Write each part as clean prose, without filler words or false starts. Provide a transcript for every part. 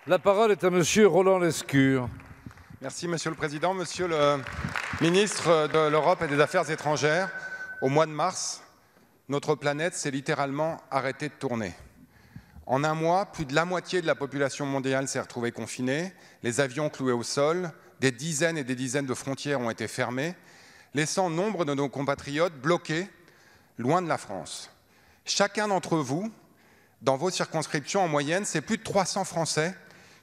La parole est à Monsieur Roland Lescure. Merci Monsieur le Président. Monsieur le ministre de l'Europe et des Affaires étrangères, au mois de mars, notre planète s'est littéralement arrêtée de tourner. En un mois, plus de la moitié de la population mondiale s'est retrouvée confinée, les avions cloués au sol, des dizaines et des dizaines de frontières ont été fermées, laissant nombre de nos compatriotes bloqués loin de la France. Chacun d'entre vous, dans vos circonscriptions en moyenne, c'est plus de 300 Français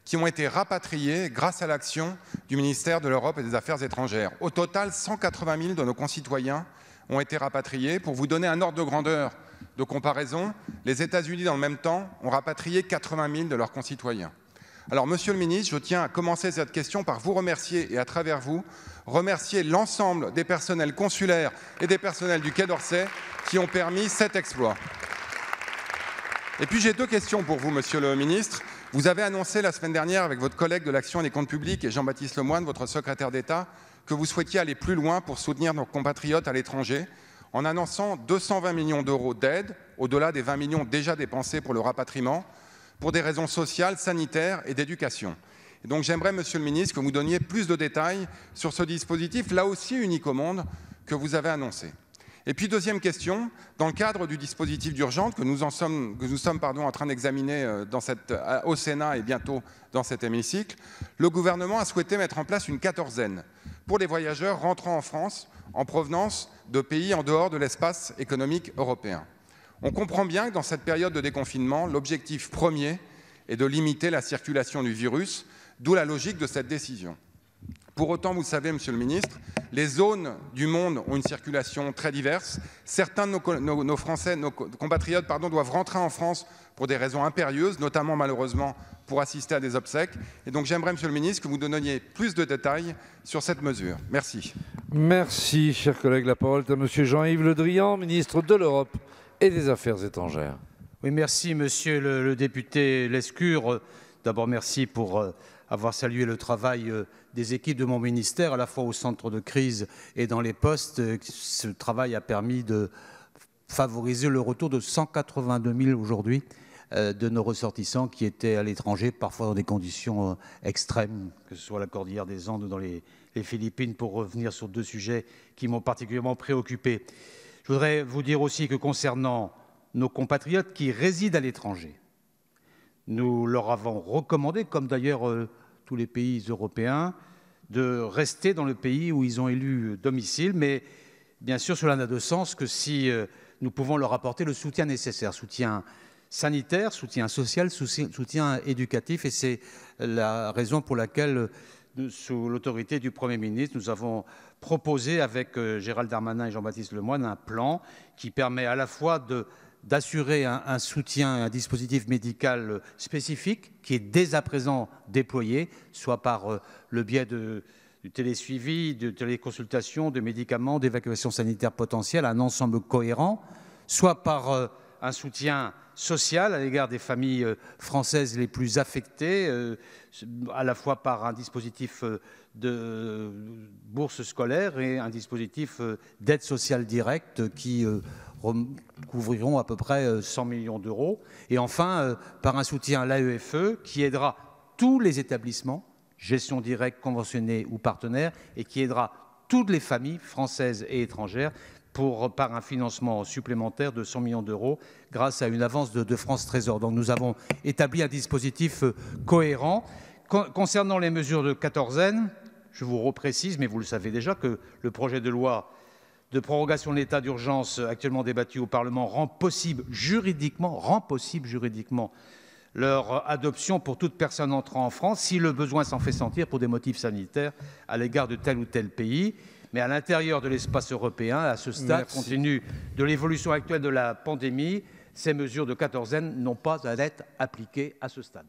qui ont été rapatriés grâce à l'action du ministère de l'Europe et des Affaires étrangères. Au total, 180 000 de nos concitoyens ont été rapatriés. Pour vous donner un ordre de grandeur de comparaison, les États-Unis, dans le même temps, ont rapatrié 80 000 de leurs concitoyens. Alors, Monsieur le ministre, je tiens à commencer cette question par vous remercier et à travers vous, remercier l'ensemble des personnels consulaires et des personnels du Quai d'Orsay qui ont permis cet exploit. Et puis j'ai deux questions pour vous, Monsieur le ministre. Vous avez annoncé la semaine dernière avec votre collègue de l'Action et des Comptes Publics et Jean-Baptiste Lemoyne, votre secrétaire d'État, que vous souhaitiez aller plus loin pour soutenir nos compatriotes à l'étranger en annonçant 220 millions d'euros d'aide, au-delà des 20 millions déjà dépensés pour le rapatriement, pour des raisons sociales, sanitaires et d'éducation. Et donc j'aimerais, Monsieur le ministre, que vous donniez plus de détails sur ce dispositif, là aussi unique au monde, que vous avez annoncé. Et puis deuxième question, dans le cadre du dispositif d'urgence que nous sommes en train d'examiner au Sénat et bientôt dans cet hémicycle, le gouvernement a souhaité mettre en place une quatorzaine pour les voyageurs rentrant en France en provenance de pays en dehors de l'espace économique européen. On comprend bien que dans cette période de déconfinement, l'objectif premier est de limiter la circulation du virus, d'où la logique de cette décision. Pour autant, vous le savez, Monsieur le ministre, les zones du monde ont une circulation très diverse. Certains de nos compatriotes doivent rentrer en France pour des raisons impérieuses, notamment malheureusement pour assister à des obsèques. Et donc j'aimerais, Monsieur le ministre, que vous donniez plus de détails sur cette mesure. Merci. Merci, chers collègues. La parole est à Monsieur Jean-Yves Le Drian, ministre de l'Europe et des Affaires étrangères. Oui, merci, Monsieur le député Lescure. D'abord, merci pour avoir salué le travail des équipes de mon ministère, à la fois au centre de crise et dans les postes. Ce travail a permis de favoriser le retour de 182 000 aujourd'hui de nos ressortissants qui étaient à l'étranger, parfois dans des conditions extrêmes, que ce soit la Cordillère des Andes ou dans les Philippines, pour revenir sur deux sujets qui m'ont particulièrement préoccupé. Je voudrais vous dire aussi que concernant nos compatriotes qui résident à l'étranger, nous leur avons recommandé, comme d'ailleurs tous les pays européens, de rester dans le pays où ils ont élu domicile, mais bien sûr cela n'a de sens que si nous pouvons leur apporter le soutien nécessaire, soutien sanitaire, soutien social, soutien éducatif, et c'est la raison pour laquelle, sous l'autorité du Premier ministre, nous avons proposé avec Gérald Darmanin et Jean-Baptiste Lemoyne un plan qui permet à la fois d'assurer un soutien, un dispositif médical spécifique qui est dès à présent déployé, soit par le biais du télésuivi, de téléconsultation, de médicaments, d'évacuation sanitaire potentielle, un ensemble cohérent, soit par un soutien social à l'égard des familles françaises les plus affectées, à la fois par un dispositif de bourse scolaire et un dispositif d'aide sociale directe qui couvriront à peu près 100 millions d'euros. Et enfin, par un soutien à l'AEFE qui aidera tous les établissements, gestion directe, conventionnés ou partenaires, et qui aidera toutes les familles françaises et étrangères par un financement supplémentaire de 100 millions d'euros grâce à une avance de France Trésor. Donc nous avons établi un dispositif cohérent. Concernant les mesures de quatorzaine, je vous reprécise, mais vous le savez déjà, que le projet de loi de prorogation de l'état d'urgence actuellement débattu au Parlement rend possible juridiquement leur adoption pour toute personne entrant en France, si le besoin s'en fait sentir pour des motifs sanitaires à l'égard de tel ou tel pays. Mais à l'intérieur de l'espace européen, à ce stade, compte tenu de l'évolution actuelle de la pandémie, ces mesures de quatorzaine n'ont pas à être appliquées à ce stade.